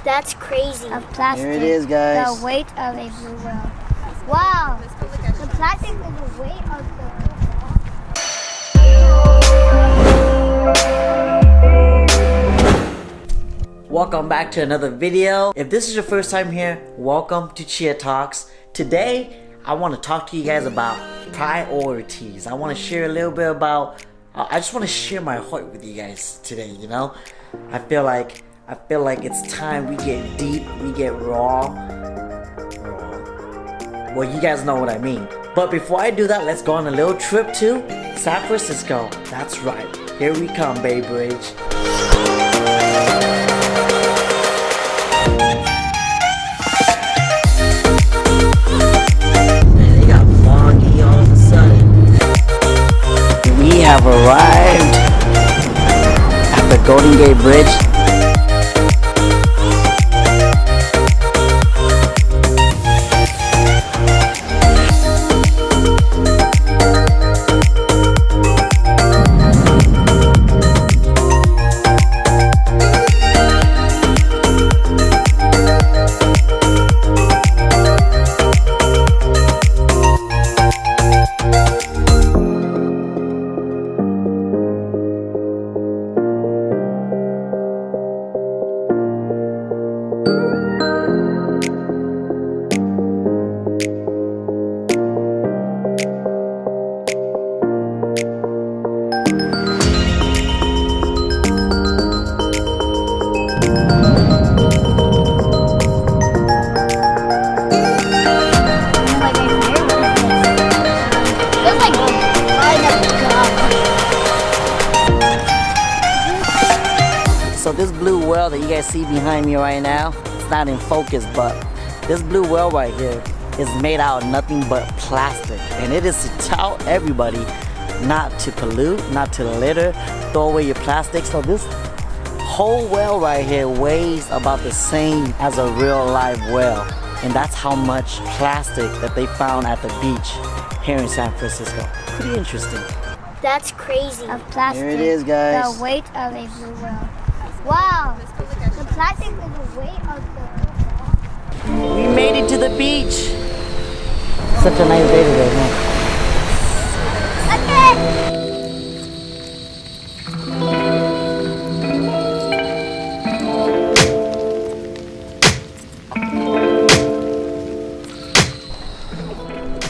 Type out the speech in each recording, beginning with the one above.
That's crazy. Of plastic. Here it is, guys. The weight of a blue whale. Wow. The plastic is the weight of the. Welcome back to another video. If this is your first time here, welcome to ChiaTalks. Today, I want to talk to you guys about priorities. I want to share a little bit about. I just want to share my heart with you guys today. You know, I feel like it's time we get deep, we get raw. Well, you guys know what I mean. But before I do that, let's go on a little trip to San Francisco. That's right. Here we come, Bay Bridge. They got foggy all of a sudden. We have arrived at the Golden Gate Bridge. So this blue whale that you guys see behind me right now, it's not in focus, but this blue whale right here is made out of nothing but plastic. And it is to tell everybody not to pollute, not to litter, throw away your plastic. So this whole whale right here weighs about the same as a real live whale. And that's how much plastic that they found at the beach here in San Francisco. Pretty interesting. That's crazy. Of plastic. Here it is, guys. The weight of a blue whale. Wow. The plastic is the weight of the. We made it to the beach. Such a nice day today, huh?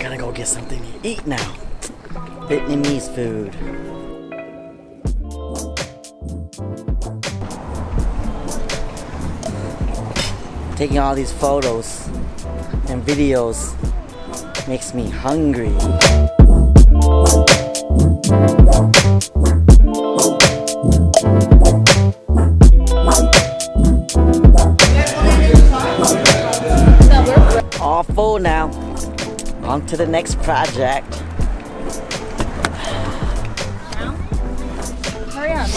Gotta go get something to eat now. Vietnamese food. Taking all these photos and videos makes me hungry. All full now. On to the next project. Hurry up.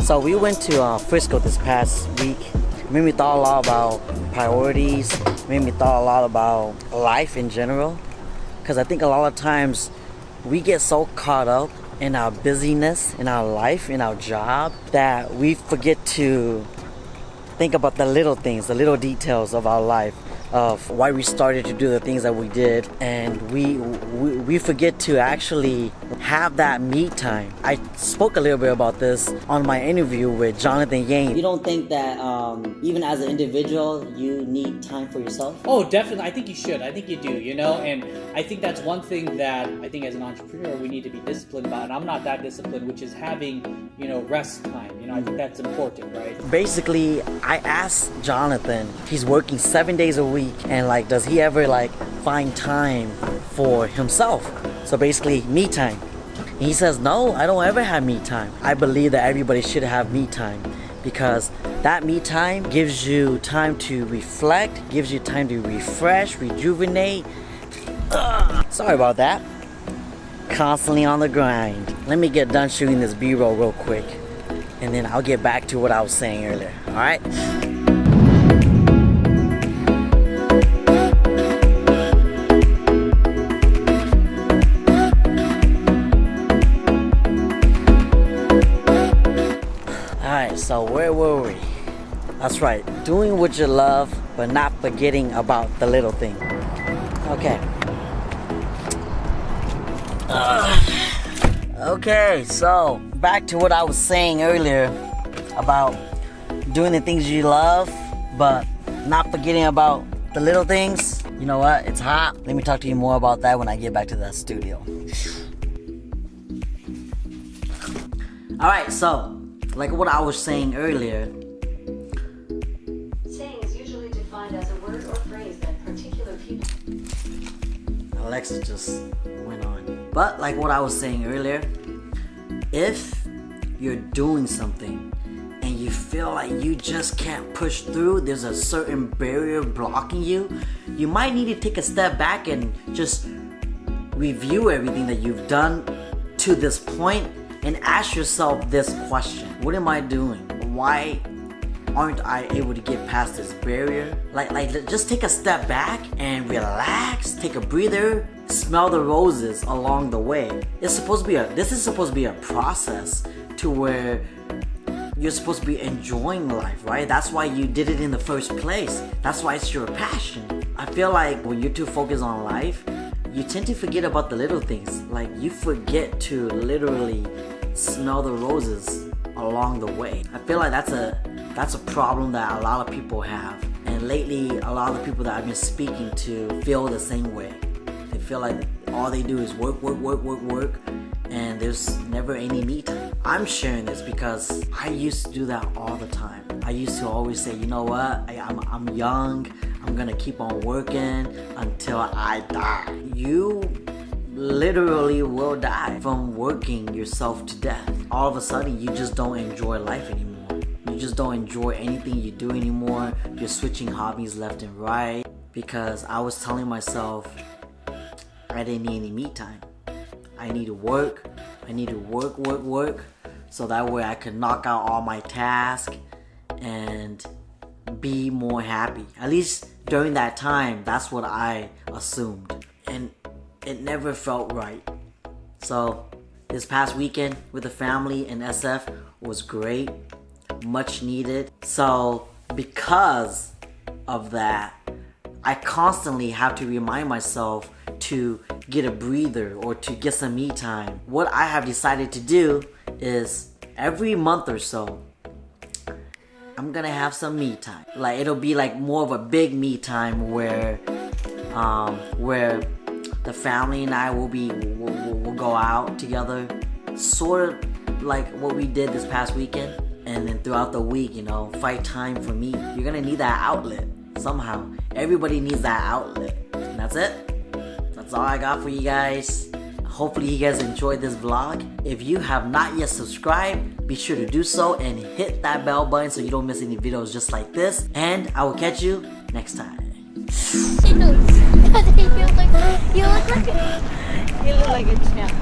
So we went to Frisco this past week. It made me thought a lot about priorities. It made me thought a lot about life in general. Because I think a lot of times we get so caught up in our busyness, in our life, in our job, that we forget to think about the little things, the little details of our life. of why we started to do the things that we did, and we forget to actually have that me time. I spoke a little bit about this on my interview with Jonathan Yang. You don't think that even as an individual you need time for yourself? Oh, definitely. I think you should. I think you do, you know? And I think that's one thing that I think as an entrepreneur we need to be disciplined about. And I'm not that disciplined, which is having, you know, rest time. You know, I think that's important, right? Basically, I asked Jonathan, he's working 7 days a week, and like, does he ever like find time for himself? So basically, me time. And he says, no, I don't ever have me time. I believe that everybody should have me time, because that me time gives you time to reflect, gives you time to refresh, rejuvenate. Sorry about that. Constantly on the grind. Let me get done shooting this B-roll real quick, and then I'll get back to what I was saying earlier. Alright? Alright, so where were we? That's right, doing what you love, but not forgetting about the little thing. Okay. Okay, so back to what I was saying earlier about doing the things you love, but not forgetting about the little things. You know what? It's hot. Let me talk to you more about that when I get back to the studio. Alright, so like what I was saying earlier. Saying is usually defined as a word or phrase that particular people. Alexa just went on. But like what I was saying earlier, if you're doing something and you feel like you just can't push through, there's a certain barrier blocking you, you might need to take a step back and just review everything that you've done to this point and ask yourself this question. What am I doing? Why aren't I able to get past this barrier? Like just take a step back and relax, take a breather, smell the roses along the way. This is supposed to be a process to where you're supposed to be enjoying life, right? That's why you did it in the first place. That's why it's your passion. I feel like when you're too focused on life, you tend to forget about the little things. Like you forget to literally smell the roses along the way. I feel like that's a problem that a lot of people have. And lately, a lot of the people that I've been speaking to feel the same way. They feel like all they do is work, and there's never any me time. I'm sharing this because I used to do that all the time. I used to always say, you know what, I'm young, I'm gonna keep on working until I die. You literally will die from working yourself to death. All of a sudden, you just don't enjoy life anymore. You just don't enjoy anything you do anymore. You're switching hobbies left and right because I was telling myself I didn't need any me time. I need to work. I need to work so that way I could knock out all my tasks and be more happy. At least during that time, that's what I assumed. And it never felt right. So this past weekend with the family in SF was great, much needed. So because of that, I constantly have to remind myself to get a breather or to get some me time. What I have decided to do is every month or so, I'm gonna have some me time. Like it'll be like more of a big me time where the family and I will go out together, sort of like what we did this past weekend. And then throughout the week, you know, fight time for me. You're gonna need that outlet somehow. Everybody needs that outlet. And that's it. That's all I got for you guys. Hopefully you guys enjoyed this vlog. If you have not yet subscribed, be sure to do so and hit that bell button so you don't miss any videos just like this. And I will catch you next time. You look like a champ.